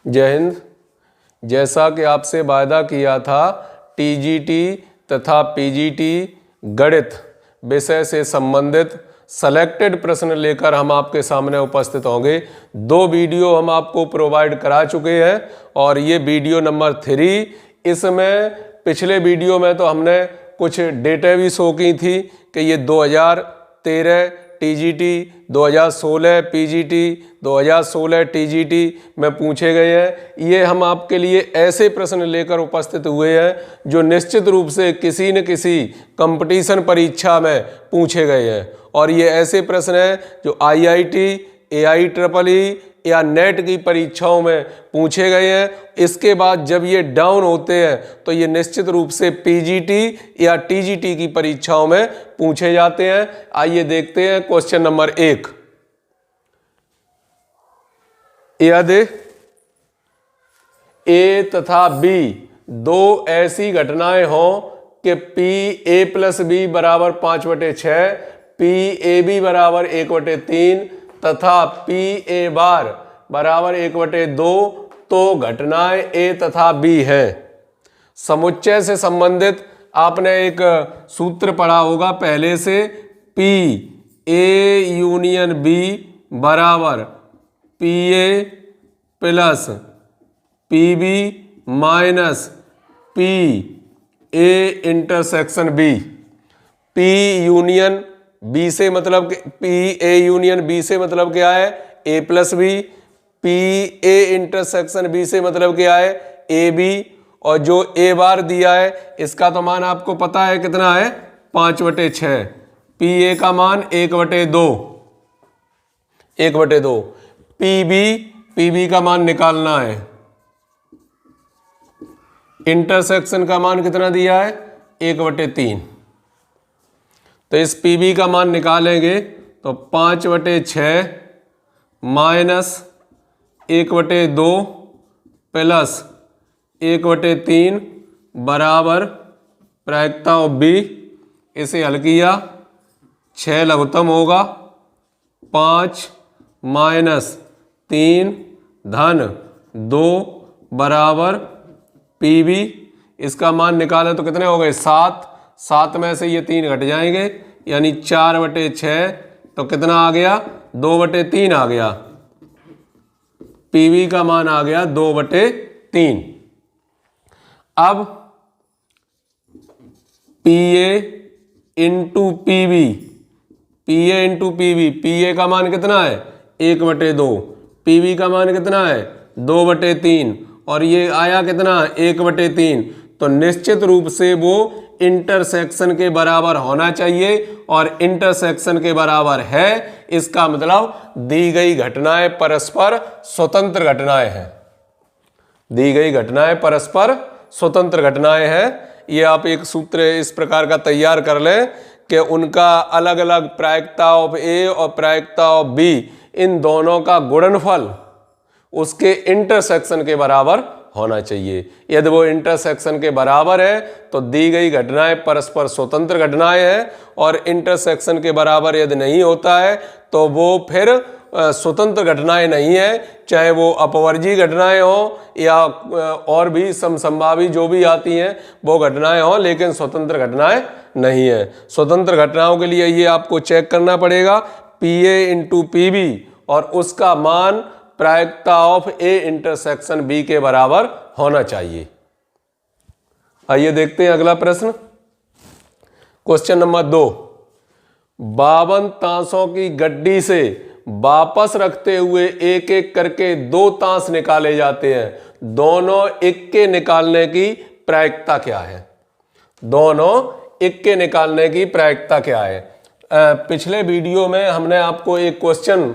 जय हिंद। जैसा कि आपसे वायदा किया था, टीजीटी तथा पीजीटी गणित विषय से संबंधित सेलेक्टेड प्रश्न लेकर हम आपके सामने उपस्थित होंगे। 2 वीडियो हम आपको प्रोवाइड करा चुके हैं और ये वीडियो नंबर 3। इसमें पिछले वीडियो में तो हमने कुछ डेटा भी शो की थी कि ये 2013 टीजीटी, 2016 पीजीटी, 2016 टीजीटी में पूछे गए हैं। ये हम आपके लिए ऐसे प्रश्न लेकर उपस्थित हुए हैं जो निश्चित रूप से किसी न किसी कंपटीशन परीक्षा में पूछे गए हैं और ये ऐसे प्रश्न हैं जो आईआईटी, AIEEE या नेट की परीक्षाओं में पूछे गए हैं। इसके बाद जब ये डाउन होते हैं तो ये निश्चित रूप से पीजीटी या टीजीटी की परीक्षाओं में पूछे जाते हैं। आइए देखते हैं क्वेश्चन नंबर 1। यदि ए तथा बी 2 ऐसी घटनाएं हों कि PA+B बराबर 5/6, PAB बराबर 1/3 तथा PA बार बराबर 1/2, तो घटनाएं A तथा B है। समुच्चय से संबंधित आपने एक सूत्र पढ़ा होगा पहले से, PA यूनियन B बराबर PA plus PB minus PA intersection B। P union B से मतलब PA यूनियन B से मतलब क्या है, A+B। PA इंटरसेक्शन B से मतलब क्या है, AB। और जो A बार दिया है इसका तो मान आपको पता है कितना है, 5/6। PA का मान 1/2। PB का मान निकालना है। इंटरसेक्शन का मान कितना दिया है, 1/3। तो इस PB का मान निकालेंगे तो 5/6 माइनस 1/2 प्लस 1/3 बराबर प्रायिकता ऑफ B। इसे हल किया, 6 लघुत्तम होगा, 5 माइनस 3 धन 2 बराबर PB। इसका मान निकालें तो कितने हो गए, 7 में से ये 3 घट जाएंगे यानी 4/6। तो कितना आ गया, 2/3 आ गया। PB का मान आ गया 2/3। अब PA इंटू PB, PA का मान कितना है, 1/2। PB का मान कितना है, 2/3 और ये आया कितना, 1/3। तो निश्चित रूप से वो इंटरसेक्शन के बराबर होना चाहिए और इंटरसेक्शन के बराबर है। इसका मतलब दी गई घटनाएं परस्पर स्वतंत्र घटनाएं हैं। दी गई घटनाएं परस्पर स्वतंत्र घटनाएं हैं। ये आप एक सूत्र इस प्रकार का तैयार कर लें कि उनका अलग अलग प्रायिकता ऑफ A और प्रायिकता ऑफ B, इन दोनों का गुणनफल उसके इंटरसेक्शन के बराबर होना चाहिए। यदि वो इंटरसेक्शन के बराबर है तो दी गई घटनाएं परस्पर स्वतंत्र घटनाएं हैं और इंटरसेक्शन के बराबर यदि नहीं होता है तो वो फिर स्वतंत्र घटनाएं नहीं है, चाहे वो अपवर्जीय घटनाएं हो या और भी समसंभावी जो भी आती हैं वो घटनाएं हो, लेकिन स्वतंत्र घटनाएं नहीं है। स्वतंत्र घटनाओं के लिए ये आपको चेक करना पड़ेगा, PA इंटू PB और उसका मान प्रायिकता ऑफ A इंटरसेक्शन B के बराबर होना चाहिए। आइए देखते हैं अगला प्रश्न, क्वेश्चन नंबर 2। 52 ताशों की गड्डी से वापस रखते हुए एक एक करके 2 ताश निकाले जाते हैं। दोनों इक्के निकालने की प्रायिकता क्या है? दोनों इक्के निकालने की प्रायिकता क्या है? पिछले वीडियो में हमने आपको एक क्वेश्चन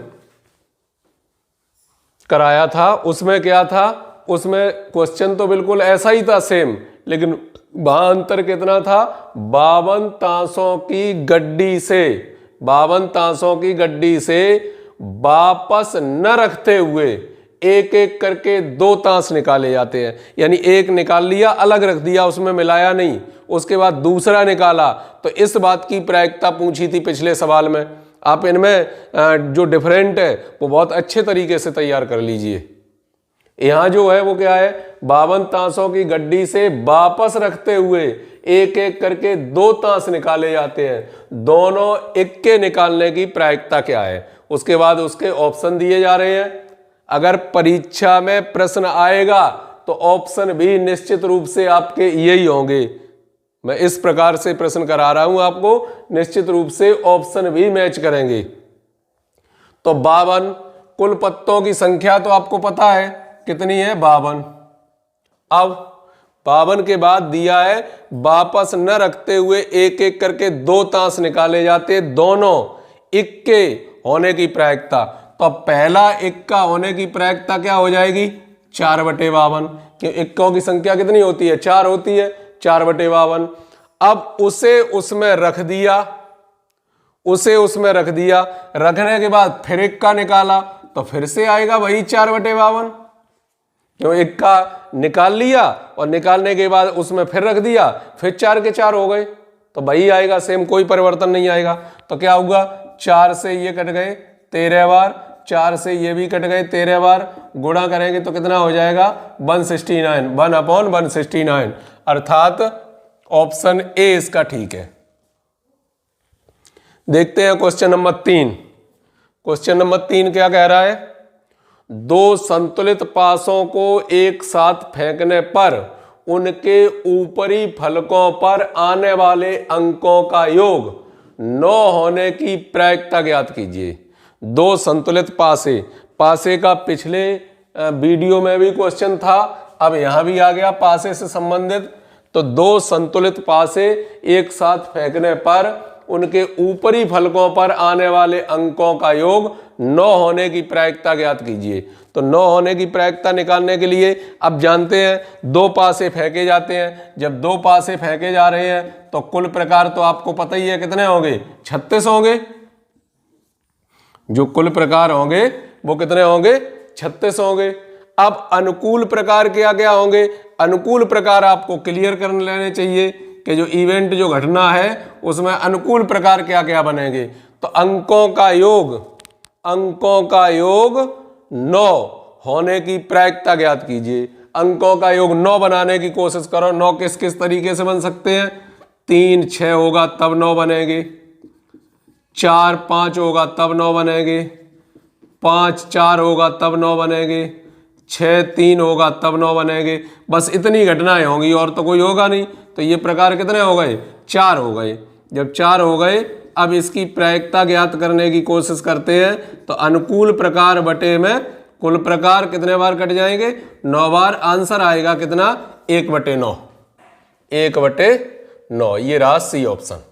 कराया था, उसमें क्या था, उसमें क्वेश्चन तो बिल्कुल ऐसा ही था सेम, लेकिन वहां अंतर कितना था, 52 ताशों की गड्डी से, 52 ताशों की गड्डी से वापस न रखते हुए एक एक करके 2 ताश निकाले जाते हैं। यानी एक निकाल लिया, अलग रख दिया, उसमें मिलाया नहीं, उसके बाद दूसरा निकाला। तो इस बात की प्रायिकता पूछी थी पिछले सवाल में। आप इनमें जो डिफरेंट है वो बहुत अच्छे तरीके से तैयार कर लीजिए। यहाँ जो है वो क्या है, 52 ताशों की गड्डी से वापस रखते हुए एक एक करके 2 ताश निकाले जाते हैं। दोनों इक्के निकालने की प्रायिकता क्या है, उसके बाद उसके ऑप्शन दिए जा रहे हैं। अगर परीक्षा में प्रश्न आएगा तो ऑप्शन भी निश्चित रूप से आपके यही होंगे। मैं इस प्रकार से प्रश्न करा रहा हूं आपको, निश्चित रूप से ऑप्शन भी मैच करेंगे। तो 52, कुल पत्तों की संख्या तो आपको पता है कितनी है, 52। अब 52 के बाद दिया है वापस न रखते हुए एक एक करके 2 ताश निकाले जाते, दोनों इक्के होने की प्रायिकता। तो पहला इक्का होने की प्रायिकता क्या हो जाएगी, 4/52, क्यों इक्कों की संख्या कितनी होती है, 4 होती है, 4/52। अब उसे उसमें रख दिया, रखने के बाद फिर इक्का निकाला तो फिर से आएगा वही 4/52, क्यों इक्का निकाल लिया और निकालने के बाद उसमें फिर रख दिया, फिर 4 के 4 हो गए, तो वही आएगा, सेम, कोई परिवर्तन नहीं आएगा। तो क्या होगा, 4 से ये कट गए 13 बार, 4 से ये भी कट गए 13 बार, गुणा करेंगे तो कितना हो जाएगा, 169, 1/169, अर्थात ऑप्शन ए इसका ठीक है। देखते हैं क्वेश्चन नंबर 3। क्वेश्चन नंबर 3 क्या कह रहा है, 2 संतुलित पासों को एक साथ फेंकने पर उनके ऊपरी फलकों पर आने वाले अंकों का योग 9 होने की प्रायिकता ज्ञात कीजिए। 2 संतुलित पासे का पिछले वीडियो में भी क्वेश्चन था, अब यहां भी आ गया पासे से संबंधित। तो 2 संतुलित पासे एक साथ फेंकने पर उनके ऊपरी फलकों पर आने वाले अंकों का योग 9 होने की प्रायिकता ज्ञात कीजिए। तो 9 होने की प्रायिकता निकालने के लिए अब जानते हैं 2 पासे फेंके जाते हैं। जब 2 पासे फेंके जा रहे हैं तो कुल प्रकार तो आपको पता ही है कितने होंगे, 36 होंगे। जो कुल प्रकार होंगे वो कितने होंगे, 36 होंगे। अब अनुकूल प्रकार क्या क्या होंगे, अनुकूल प्रकार आपको क्लियर कर लेने चाहिए कि जो इवेंट, जो घटना है उसमें अनुकूल प्रकार क्या क्या बनेंगे। तो अंकों का योग 9 होने की प्रायिकता ज्ञात कीजिए। अंकों का योग 9 बनाने की कोशिश करो। 9 किस किस तरीके से बन सकते हैं, 3 6 होगा तब 9 बनेंगे, 4 5 होगा तब 9 बनेंगे, 5 4 होगा तब 9 बनेंगे, 6 3 होगा तब 9 बनेंगे। बस इतनी घटनाएं होंगी और तो कोई होगा नहीं। तो ये प्रकार कितने हो गए, 4 हो गए। जब 4 हो गए, अब इसकी प्रायिकता ज्ञात करने की कोशिश करते हैं। तो अनुकूल प्रकार बटे में कुल प्रकार कितने बार कट जाएंगे, 9 बार। आंसर आएगा कितना, 1/9, 1/9। ये रहा सी ऑप्शन।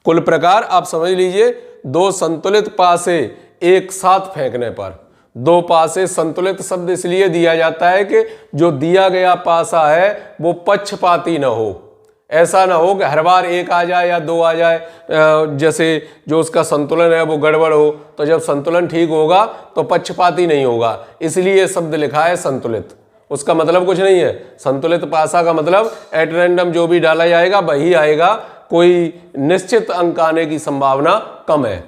कुल प्रकार आप समझ लीजिए, 2 संतुलित पासे एक साथ फेंकने पर, 2 पासे संतुलित शब्द इसलिए दिया जाता है कि जो दिया गया पासा है वो पक्षपाती न हो। ऐसा ना हो कि हर बार 1 आ जाए या 2 आ जाए, जैसे जो उसका संतुलन है वो गड़बड़ हो। तो जब संतुलन ठीक होगा तो पक्षपाती नहीं होगा, इसलिए शब्द लिखा है संतुलित। उसका मतलब कुछ नहीं है, संतुलित पासा का मतलब एट रैंडम जो भी डाला जाएगा वही आएगा, कोई निश्चित अंक आने की संभावना कम है।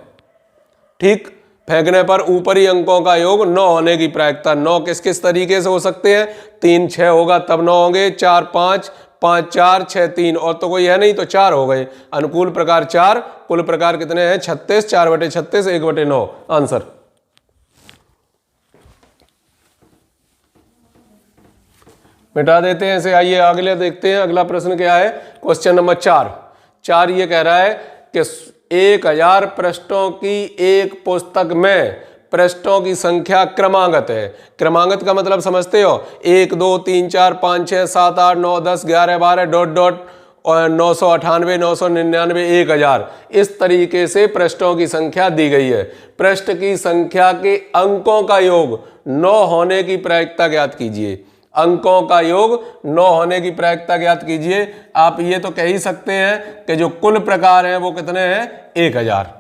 ठीक, फेंकने पर ऊपरी अंकों का योग 9 होने की प्रायिकता। 9 किस किस तरीके से हो सकते हैं, 3 6 होगा तब 9 होंगे, 4 5 5 4 6 3, और तो कोई है नहीं तो 4 हो गए। अनुकूल प्रकार 4, कुल प्रकार कितने हैं, 36, 4/36, 1/9 आंसर। मिटा देते हैं इसे। आइए अगले देखते हैं, अगला प्रश्न क्या है, क्वेश्चन नंबर 4 ये कह रहा है कि 1000 पृष्ठों की एक पुस्तक में पृष्ठों की संख्या क्रमागत है। क्रमागत का मतलब समझते हो, 1 2 3 4 5 6 7 8 9 10 11 12 डॉट डॉट और 998 999 1000, इस तरीके से पृष्ठों की संख्या दी गई है। पृष्ठ की संख्या के अंकों का योग 9 होने की प्रायिकता ज्ञात कीजिए। अंकों का योग 9 होने की प्रायिकता ज्ञात कीजिए। आप ये तो कह ही सकते हैं कि जो कुल प्रकार हैं वो कितने हैं, 1000।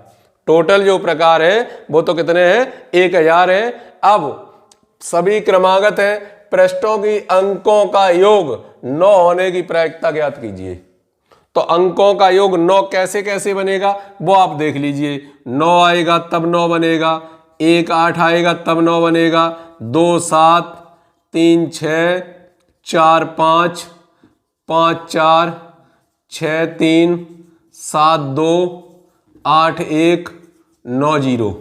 टोटल जो प्रकार है वो तो कितने हैं, 1000 हैं। अब सभी क्रमागत हैं, पृष्ठों की अंकों का योग 9 होने की प्रायिकता ज्ञात कीजिए। तो अंकों का योग 9 कैसे कैसे बनेगा वो आप देख लीजिए। 9 आएगा तब 9 बनेगा, 1 8 आएगा तब 9 बनेगा, 2 7, 3 6, 4 5, 5 4, 6 3, 7 2, 8 1, 9 0।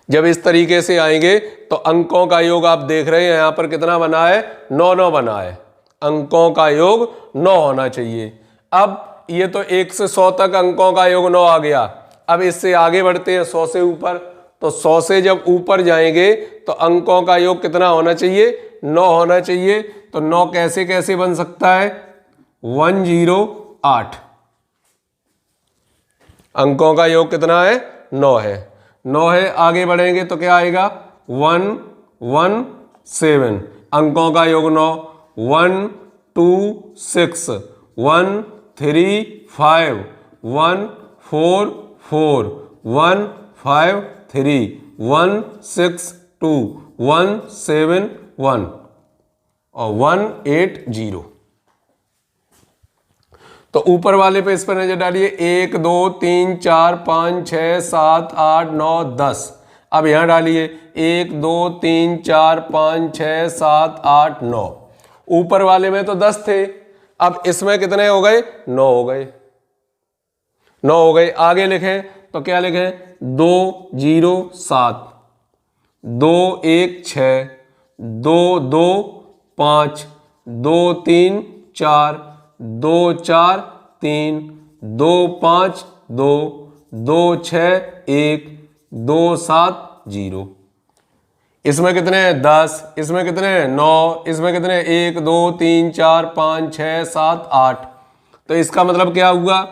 जब इस तरीके से आएंगे तो अंकों का योग आप देख रहे हैं यहाँ पर कितना बना है, 9 9 बना है। अंकों का योग 9 होना चाहिए। अब ये तो 1 से 100 तक अंकों का योग 9 आ गया। अब इससे आगे बढ़ते हैं 100 से ऊपर, तो 100 से जब ऊपर जाएंगे तो अंकों का योग कितना होना चाहिए, 9 होना चाहिए। तो 9 कैसे कैसे बन सकता है, 108। अंकों का योग कितना है, 9 है। 9 है, आगे बढ़ेंगे तो क्या आएगा, 117। अंकों का योग 9, 1 2 6, 1 3 5, 1 4 4, 1 5 3, 1 6 2, 1 7 1 और 180। तो ऊपर वाले पे इस पर नजर डालिए, 1 2 3 4 5 6 7 8 9 10। अब यहां डालिए 1 2 3 4 5 6 7 8 9। ऊपर वाले में तो 10 थे, अब इसमें कितने हो गए, 9 हो गए। 9 हो गए, आगे लिखें तो क्या लिखें, 2 0 7, 2 1 6, 2 2 5, 2 3 4, 2 4 3, 2 5 2, 2 6 1, 2 7 0। इसमें कितने हैं, 10, इसमें कितने हैं, 9, इसमें कितने हैं, 1 2 3 4 5 6 7 8। तो इसका मतलब क्या हुआ,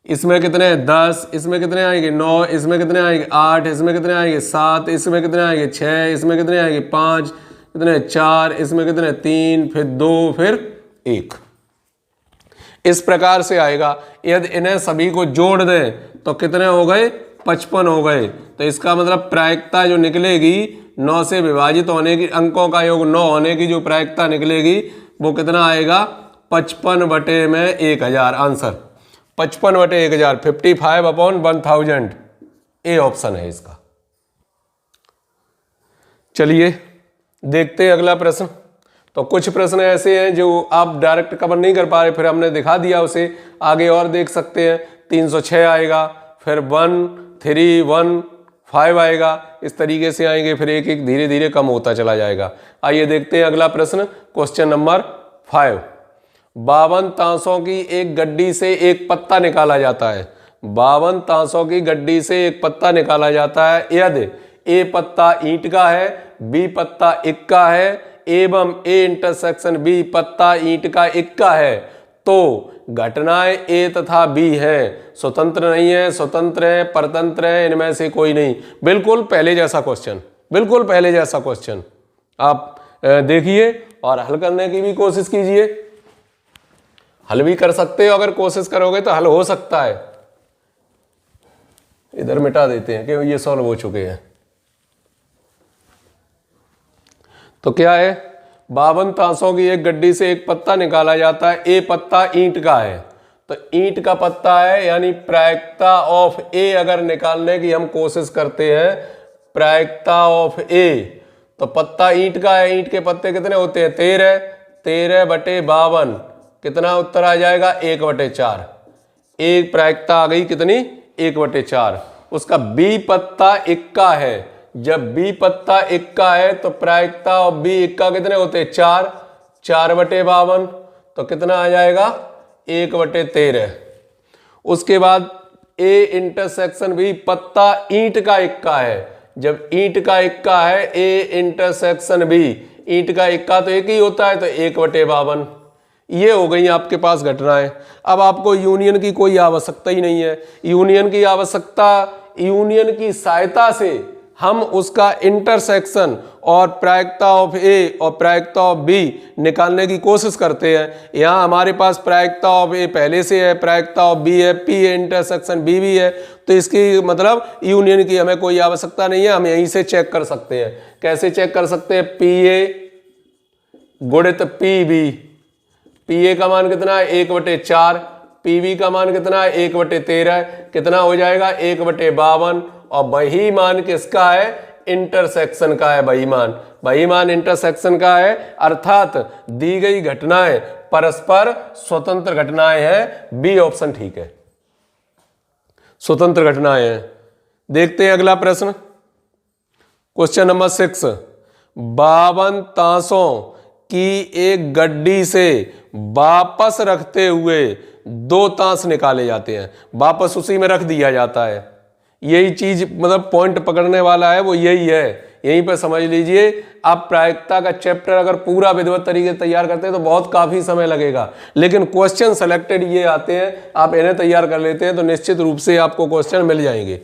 इसमें कितने हैं, 10, इसमें कितने आएंगे, 9, इसमें कितने आएंगे, 8, इसमें कितने आएंगे, 7, इसमें कितने आएंगे, 6, इसमें कितने आएंगे, 5, कितने 4, इसमें कितने 3, फिर 2, फिर 1। इस प्रकार से आएगा। यदि इन्हें सभी को जोड़ दें तो कितने हो गए, 55 हो गए। तो इसका मतलब प्रायिकता जो निकलेगी 9 से विभाजित होने की, अंकों का योग 9 होने की जो प्रायिकता निकलेगी वो कितना आएगा, 55/1000। आंसर 55/1000, 55/1000। ए ऑप्शन है इसका। चलिए देखते हैं अगला प्रश्न। तो कुछ प्रश्न ऐसे हैं जो आप डायरेक्ट कवर नहीं कर पा रहे, फिर हमने दिखा दिया उसे, आगे और देख सकते हैं। 306 आएगा, फिर 1 3 1 5 आएगा, इस तरीके से आएंगे, फिर एक एक धीरे धीरे कम होता चला जाएगा। आइए देखते हैं अगला प्रश्न, क्वेश्चन नंबर 5। 52 ताशों की एक गड्डी से एक पत्ता निकाला जाता है। 52 ताशों की गड्डी से एक पत्ता निकाला जाता है। यदि ए पत्ता ईंट का है, बी पत्ता इक्का है एवं ए इंटरसेक्शन बी पत्ता ईंट का इक्का है, तो घटनाएं ए तथा बी हैं, स्वतंत्र नहीं है, स्वतंत्र है, परतंत्र है, इनमें से कोई नहीं। बिल्कुल पहले जैसा क्वेश्चन, बिल्कुल पहले जैसा क्वेश्चन। आप देखिए और हल करने की भी कोशिश कीजिए। हल भी कर सकते हो, अगर कोशिश करोगे तो हल हो सकता है। इधर मिटा देते हैं कि ये सॉल्व हो चुके हैं। तो क्या है, 52 ताशों की एक गड्डी से एक पत्ता निकाला जाता है। ए पत्ता ईंट का है, तो ईंट का पत्ता है, यानी प्रायिकता ऑफ ए अगर निकालने की हम कोशिश करते हैं, प्रायिकता ऑफ ए, तो पत्ता ईंट का है। ईंट के पत्ते कितने होते हैं, 13, 13/52, कितना उत्तर आ जाएगा, 1/4। एक प्रायिकता आ गई कितनी, 1/4। उसका बी पत्ता इक्का है, जब बी पत्ता इक्का है तो प्रायिकता ऑफ बी इक्का कितने होते हैं, 4, 4/52, तो कितना आ जाएगा, 1/13। उसके बाद ए इंटरसेक्शन बी पत्ता ईंट का इक्का है, जब ईंट का इक्का है, ए इंटरसेक्शन बी, ईंट का इक्का तो एक ही होता है, तो 1/52। ये हो गई आपके पास घटनाएं। अब आपको यूनियन की कोई आवश्यकता ही नहीं है। यूनियन की आवश्यकता, यूनियन की सहायता से हम उसका इंटरसेक्शन और प्रायिकता ऑफ ए और प्रायिकता ऑफ बी निकालने की कोशिश करते हैं। यहाँ हमारे पास प्रायिकता ऑफ ए पहले से है, प्रायिकता ऑफ बी है, पी है, इंटरसेक्शन बी भी है, तो इसकी मतलब यूनियन की हमें कोई आवश्यकता नहीं है। हम यहीं से चेक कर सकते हैं। कैसे चेक कर सकते हैं, पी ए गुणित पी बी, पी ए का मान कितना है, 1/4, पी बी का मान कितना है, 1/13, कितना हो जाएगा, 1/52, और वही मान किसका है, इंटरसेक्शन का है। वही मान इंटरसेक्शन का है, अर्थात दी गई घटनाएं परस्पर स्वतंत्र घटनाएं हैं। बी ऑप्शन ठीक है, स्वतंत्र घटनाएं हैं। देखते हैं अगला प्रश्न, क्वेश्चन नंबर 6। 52 ताशों की एक गड्डी से वापस रखते हुए 2 ताश निकाले जाते हैं। वापस उसी में रख दिया जाता है। यही चीज मतलब पॉइंट पकड़ने वाला है वो यही है, यहीं पर समझ लीजिए। आप प्रायिकता का चैप्टर अगर पूरा विधिवत तरीके से तैयार करते हैं तो बहुत काफी समय लगेगा, लेकिन क्वेश्चन सेलेक्टेड ये आते हैं, आप इन्हें तैयार कर लेते हैं तो निश्चित रूप से आपको क्वेश्चन मिल जाएंगे।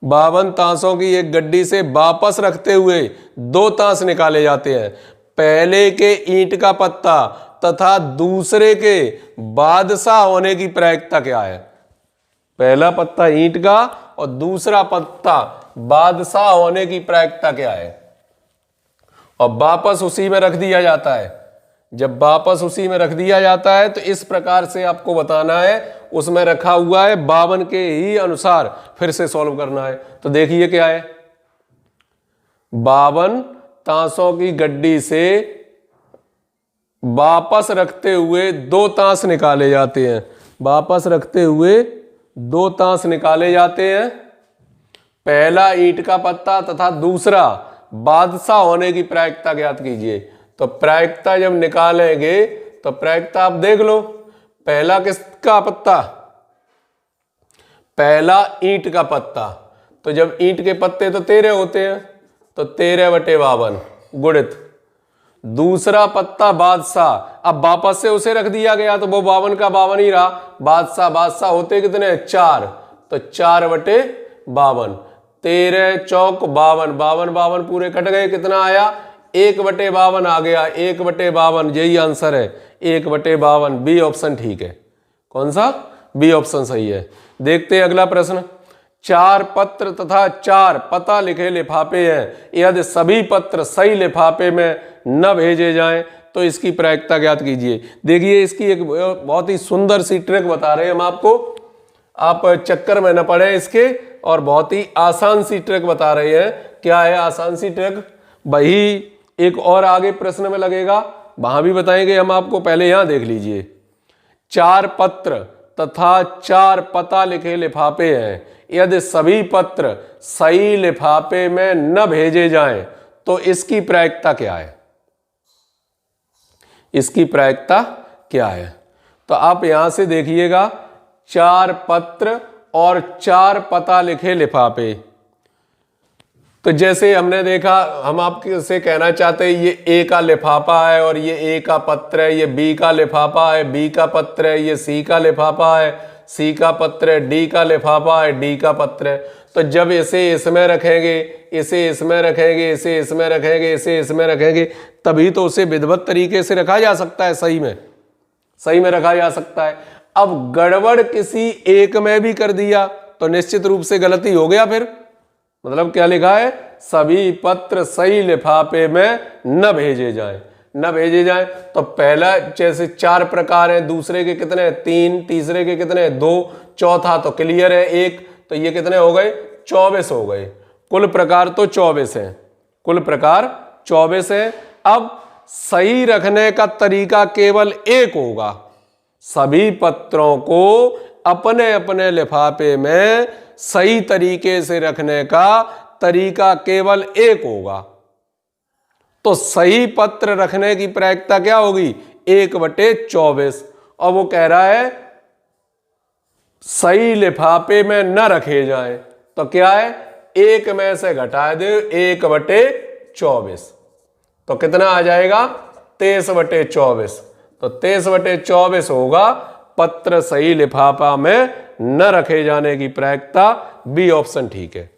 52 ताशों की एक गड्डी से वापस रखते हुए 2 ताश निकाले जाते हैं। पहले के ईंट का पत्ता तथा दूसरे के बादशाह होने की प्रायिकता क्या है। पहला पत्ता ईंट का और दूसरा पत्ता बादशाह होने की प्रायिकता क्या है। और वापस उसी में रख दिया जाता है। जब वापस उसी में रख दिया जाता है तो इस प्रकार से आपको बताना है, उसमें रखा हुआ है 52 के ही अनुसार फिर से सॉल्व करना है। तो देखिए क्या है, 52 ताशों की गड्डी से वापस रखते हुए 2 ताश निकाले जाते हैं। वापस रखते हुए 2 ताश निकाले जाते हैं। पहला ईंट का पत्ता तथा दूसरा बादशाह होने की प्रायिकता ज्ञात कीजिए। तो प्रायिकता जब निकालेंगे तो प्रायिकता आप देख लो। पहला किसका पत्ता, पहला ईंट का पत्ता। तो जब ईंट के पत्ते तो 13 होते हैं, तो 13/52 गुणित दूसरा पत्ता बादशाह। अब वापस से उसे रख दिया गया तो वो 52 का 52 ही रहा। बादशाह होते कितने, 4, तो 4/52। 13 चौक 52, 52 पूरे कट गए, कितना आया 1/52 आ गया। 1/52 यही आंसर है, 1/52। बी ऑप्शन ठीक है। कौन सा, बी ऑप्शन सही है। देखते हैं अगला प्रश्न। 4 पत्र तथा 4 पता लिखे लिफाफे हैं। यदि सभी पत्र सही लिफाफे में न भेजे जाएं तो इसकी प्रायिकता ज्ञात कीजिए। देखिए इसकी एक बहुत ही सुंदर सी ट्रिक बता रहे हैं हम आपको, आप चक्कर में न पड़े इसके, और बहुत ही आसान सी ट्रिक बता रहे हैं। क्या है आसान सी ट्रिक, वही एक और आगे प्रश्न में लगेगा, वहां भी बताएंगे हम आपको। पहले यहां देख लीजिए, 4 पत्र तथा 4 पता लिखे लिफाफे हैं। यदि सभी पत्र सही लिफाफे में न भेजे जाएं तो इसकी प्रायिकता क्या है, इसकी प्रायिकता क्या है। तो आप यहां से देखिएगा, 4 पत्र और 4 पता लिखे लिफाफे। तो जैसे हमने देखा, हम आपसे कहना चाहते हैं ये ए का लिफाफा है और ये ए का पत्र है, ये बी का लिफाफा है, बी का पत्र है, ये सी का लिफाफा है, सी का पत्र है, डी का लिफाफा है, डी का पत्र है। तो जब इसे इसमें रखेंगे, इसे इसमें रखेंगे, इसे इसमें रखेंगे, इसे इसमें रखेंगे, तभी तो उसे विधिवत तरीके से रखा जा सकता है, सही में रखा जा सकता है। अब गड़बड़ किसी एक में भी कर दिया तो निश्चित रूप से गलती हो गया। फिर मतलब क्या लिखा है, सभी पत्र सही लिफाफे में न भेजे जाएं। तो पहला जैसे 4 प्रकार हैं, दूसरे के कितने 3, तीसरे के कितने 2, चौथा तो क्लियर है 1, तो ये कितने हो गए 24 हो गए। कुल प्रकार तो 24 हैं, कुल प्रकार 24 हैं। अब सही रखने का तरीका केवल एक होगा, सभी पत्रों को अपने अपने लिफाफे में सही तरीके से रखने का तरीका केवल एक होगा। तो सही पत्र रखने की प्रायिकता क्या होगी, 1/24। और वो कह रहा है सही लिफाफे में न रखे जाएं, तो क्या है 1 में से घटा दे 1/24, तो कितना आ जाएगा 23/24। तो 23/24 होगा पत्र सही लिफाफा में न रखे जाने की प्रायिकता। बी ऑप्शन ठीक है।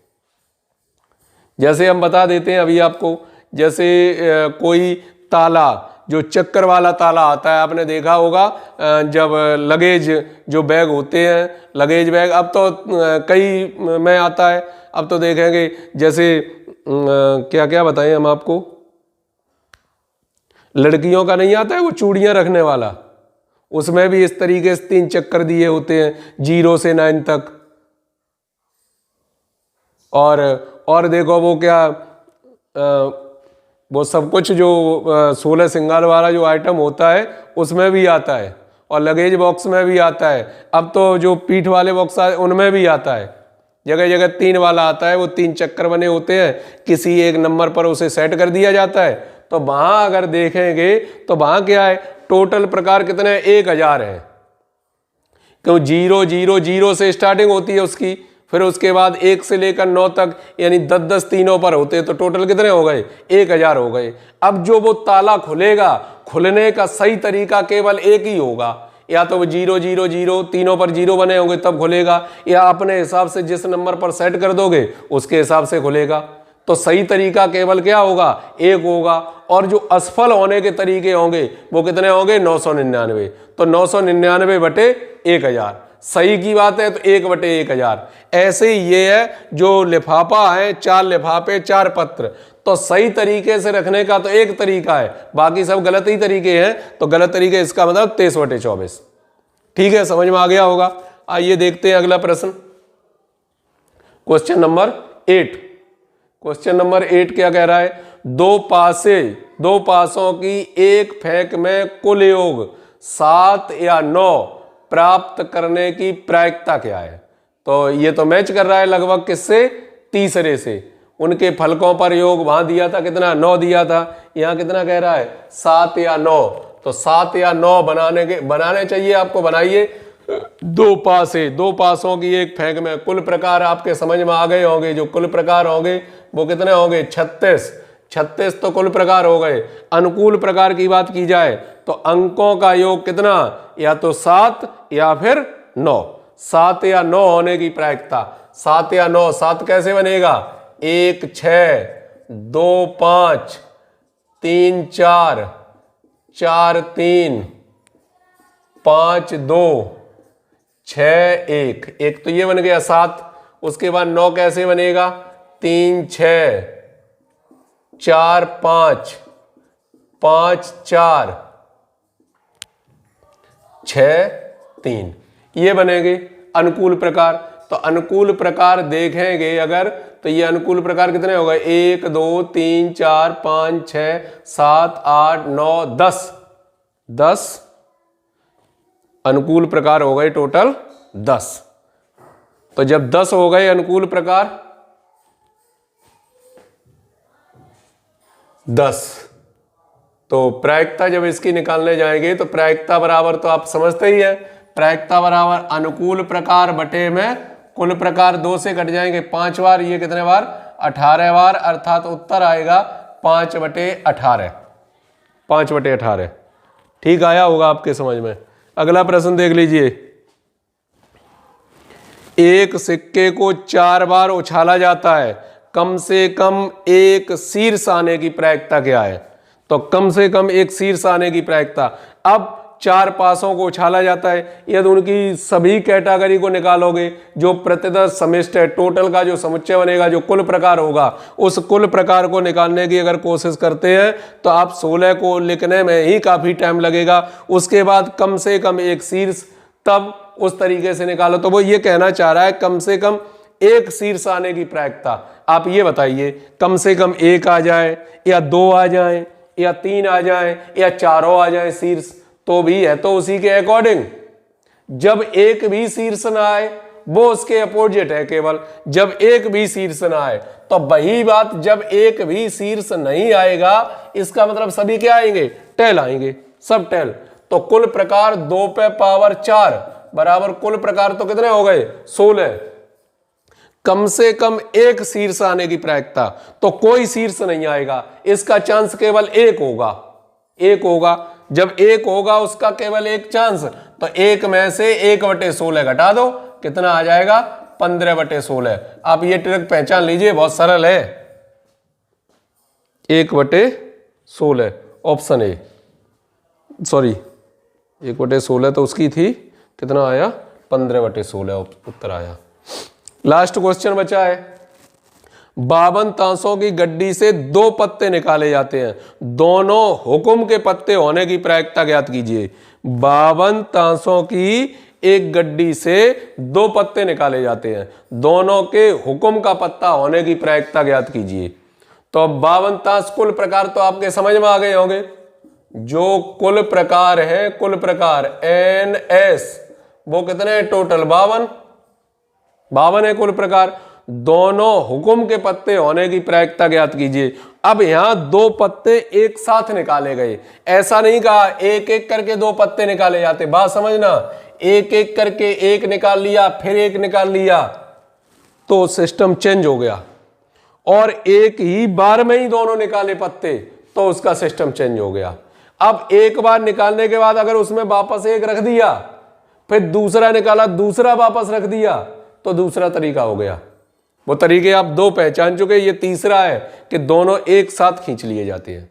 जैसे हम बता देते हैं अभी आपको, जैसे कोई ताला, जो चक्कर वाला ताला आता है, आपने देखा होगा जब लगेज जो बैग होते हैं, लगेज बैग, अब तो कई में आता है। अब तो देखेंगे जैसे क्या क्या बताएं हम आपको, लड़कियों का नहीं आता है वो चूड़ियां रखने वाला, उसमें भी इस तरीके से 3 चक्कर दिए होते हैं 0 से 9 तक। और देखो वो क्या वो सब कुछ जो 16 सिंगल वाला जो आइटम होता है उसमें भी आता है, और लगेज बॉक्स में भी आता है। अब तो जो पीठ वाले बॉक्स आए उनमें भी आता है, जगह जगह 3 वाला आता है। वो 3 चक्कर बने होते हैं, किसी एक नंबर पर उसे सेट कर दिया जाता है। तो वहां अगर देखेंगे तो वहां क्या है, टोटल प्रकार कितने हैं, 1000 है। क्यों, 0 0 0 से स्टार्टिंग होती है उसकी, फिर उसके बाद 1 से लेकर 9 तक, यानी 10 तीनों पर होते हैं। तो टोटल कितने हो गए, 1000 हो गए। अब जो वो ताला खुलेगा, खुलने का सही तरीका केवल एक ही होगा, या तो वो 0 0 0 तीनों पर 0 बने होंगे तब खुलेगा, या अपने हिसाब से जिस नंबर पर सेट कर दोगे उसके हिसाब से खुलेगा। तो सही तरीका केवल क्या होगा, एक होगा। और जो असफल होने के तरीके होंगे वो कितने होंगे, 999। तो 999 बटे 1000 सही की बात है, तो 1 बटे 1000। ऐसे ही ये है जो लिफाफा है, 4 लिफाफे 4 पत्र, तो सही तरीके से रखने का तो एक तरीका है, बाकी सब गलत ही तरीके हैं। तो गलत तरीके, इसका मतलब 23 बटे 24। ठीक है, समझ में आ गया होगा। आइए देखते हैं अगला प्रश्न, क्वेश्चन नंबर 8। क्वेश्चन नंबर 8 क्या कह रहा है, दो पासों की एक फेंक में कुल योग 7 या 9 प्राप्त करने की प्रायिकता क्या है। तो ये तो मैच कर रहा है लगभग किससे, तीसरे से। उनके फलकों पर योग वहां दिया था कितना, 9 दिया था, यहां कितना कह रहा है, 7 या 9। तो 7 या 9 बनाने चाहिए आपको, बनाइए। दो पासों की एक फेंक में, कुल प्रकार आपके समझ में आ गए होंगे। जो कुल प्रकार होंगे वो कितने होंगे, 36 तो कुल प्रकार हो गए। अनुकूल प्रकार की बात की जाए तो अंकों का योग कितना, या तो 7 या फिर 9। 7 या 9 होने की प्रायिकता, 7 या 9। 7 कैसे बनेगा, 1 6 2 5 3 4 4 3 5 2 6 1। एक तो ये बन गया 7। उसके बाद 9 कैसे बनेगा, 3 6 4 5 5 4 6 3, ये बनेंगे अनुकूल प्रकार। तो अनुकूल प्रकार देखेंगे अगर, तो ये अनुकूल प्रकार कितने हो गए, 1 2 3 4 5 6 7 8 9 10 अनुकूल प्रकार हो गए टोटल 10। तो जब 10 हो गए अनुकूल प्रकार 10, तो प्रायिकता जब इसकी निकालने जाएंगे तो प्रायिकता बराबर, तो आप समझते ही है, प्रायिकता बराबर अनुकूल प्रकार बटे में कुल प्रकार। 2 से कट जाएंगे 5 बार, ये कितने बार, 18 बार, अर्थात उत्तर आएगा 5 बटे 18। 5 बटे 18 ठीक आया होगा आपके समझ में। अगला प्रश्न देख लीजिए, एक सिक्के को 4 बार उछाला जाता है, कम से कम एक शीर्ष आने की प्रायिकता क्या है। तो कम से कम एक शीर्ष आने की प्रायिकता, अब 4 पासों को उछाला जाता है, यदि उनकी सभी कैटेगरी को निकालोगे, जो प्रतिदर समिष्ट है, टोटल का जो समुच्चय बनेगा, जो कुल प्रकार होगा, उस कुल प्रकार को निकालने की अगर कोशिश करते हैं तो आप 16 को लिखने में ही काफी टाइम लगेगा। उसके बाद कम से कम एक शीर्ष, तब उस तरीके से निकालो। तो वो ये कहना चाह रहा है कम से कम एक शीर्ष आने की प्रायिकता। आप ये बताइए, कम से कम 1 आ जाए, या 2 आ जाए, या 3 आ जाए, या 4 आ जाए शीर्ष, तो भी है। तो उसी के अकॉर्डिंग जब एक भी शीर्ष ना आए, वो उसके अपोजिट है केवल। जब एक भी शीर्ष ना आए, तो वही बात, जब एक भी शीर्ष नहीं आएगा, इसका मतलब सभी क्या आएंगे, टेल आएंगे, सब टेल। तो कुल प्रकार 2 पे पावर 4 बराबर कुल प्रकार तो कितने हो गए, 16। कम से कम एक शीर्ष आने की प्रायिकता, तो कोई शीर्ष नहीं आएगा, इसका चांस केवल 1 होगा। 1 होगा, जब 1 होगा उसका केवल एक चांस, तो 1 में से 1 बटे 16 घटा दो, कितना आ जाएगा, 15 बटे 16। आप ये ट्रिक पहचान लीजिए, बहुत सरल है। 1 बटे 16 ऑप्शन ए, सॉरी 1 बटे 16 तो उसकी थी, कितना आया, 15 बटे 16 उत्तर आया। लास्ट क्वेश्चन बचा है, 52 ताशों की गड्डी से 2 पत्ते निकाले जाते हैं, दोनों हुक्म के पत्ते होने की प्रायिकता ज्ञात कीजिए। 52 ताशों की एक गड्डी से 2 पत्ते निकाले जाते हैं। दोनों के हुक्म का पत्ता होने की प्रायिकता ज्ञात कीजिए। तो अब 52 कुल प्रकार तो आपके समझ में आ गए होंगे। जो कुल प्रकार है, कुल प्रकार NS, वो कितने हैं टोटल? 52 है कुल प्रकार। दोनों हुक्म के पत्ते होने की प्रायिकता ज्ञात कीजिए। अब यहां 2 पत्ते एक साथ निकाले गए, ऐसा नहीं कहा एक एक करके 2 पत्ते निकाले जाते। बात समझना, एक एक करके एक निकाल लिया फिर एक निकाल लिया तो सिस्टम चेंज हो गया, और एक ही बार में ही दोनों निकाले पत्ते तो उसका सिस्टम चेंज हो गया। अब एक बार निकालने के बाद अगर उसमें वापस एक रख दिया, फिर दूसरा निकाला, दूसरा वापस रख दिया, तो दूसरा तरीका हो गया। वो तरीके आप 2 पहचान चुके, ये तीसरा है कि दोनों एक साथ खींच लिए जाते हैं।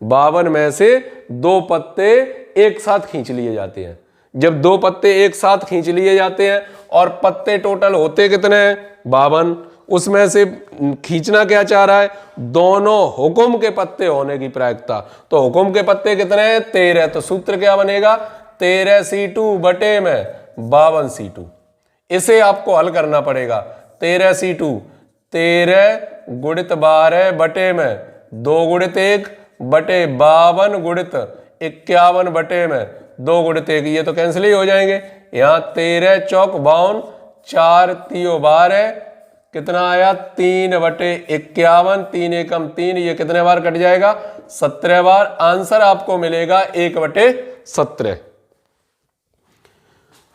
52 में से 2 पत्ते एक साथ खींच लिए जाते हैं। जब 2 पत्ते एक साथ खींच लिए जाते हैं और पत्ते टोटल होते कितने हैं? 52। उसमें से खींचना क्या चाह रहा है? दोनों हुक्म के पत्ते होने की प्रायिकता। तो हुक्म के पत्ते कितने हैं? 13। तो सूत्र क्या बनेगा? 13C2 बटे में 52C2। इसे आपको हल करना पड़ेगा। 13C2 13 गुणित 12 बटे में 2 गुणित 1 बटे 52 गुणित 51 बटे में 2 गुणित 1, ये तो कैंसिल ही हो जाएंगे। यहाँ 13 चौक 52, 4 तियो 12, कितना आया? 3 बटे 51, 3 एकम 3, ये कितने बार कट जाएगा? 17 बार। आंसर आपको मिलेगा 1 बटे 17।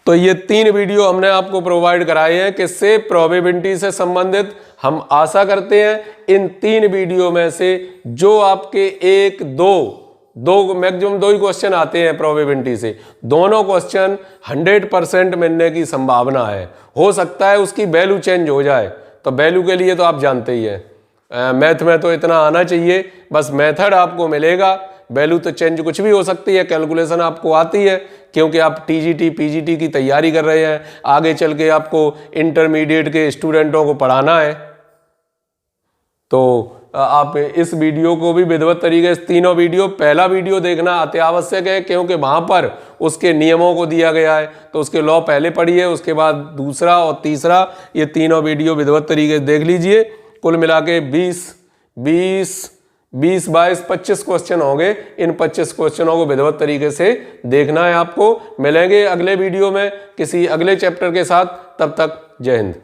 तो ये 3 वीडियो हमने आपको प्रोवाइड कराए हैं किससे? प्रोबेबिलिटी से संबंधित। हम आशा करते हैं इन 3 वीडियो में से जो आपके 1, 2 मैक्सिमम 2 ही क्वेश्चन आते हैं प्रोबेबिलिटी से, दोनों क्वेश्चन 100% मिलने की संभावना है। हो सकता है उसकी वैल्यू चेंज हो जाए, तो वैल्यू के लिए तो आप जानते ही हैं, मैथ में तो इतना आना चाहिए, बस मेथड आपको मिलेगा। वैल्यू तो चेंज कुछ भी हो सकती है, कैलकुलेशन आपको आती है क्योंकि आप TGT PGT की तैयारी कर रहे हैं, आगे चल के आपको इंटरमीडिएट के स्टूडेंटों को पढ़ाना है। तो आप इस वीडियो को भी विधिवत तरीके से, तीनों वीडियो, पहला वीडियो देखना अति आवश्यक है क्योंकि वहां पर उसके नियमों को दिया गया है, तो उसके लॉ पहले पढ़िए, उसके बाद दूसरा और तीसरा, ये तीनों वीडियो विधिवत तरीके से देख लीजिए। कुल मिला के 20, 22, 25 क्वेश्चन होंगे। इन 25 क्वेश्चनों को विधिवत तरीके से देखना है आपको। मिलेंगे अगले वीडियो में किसी अगले चैप्टर के साथ, तब तक जय हिंद।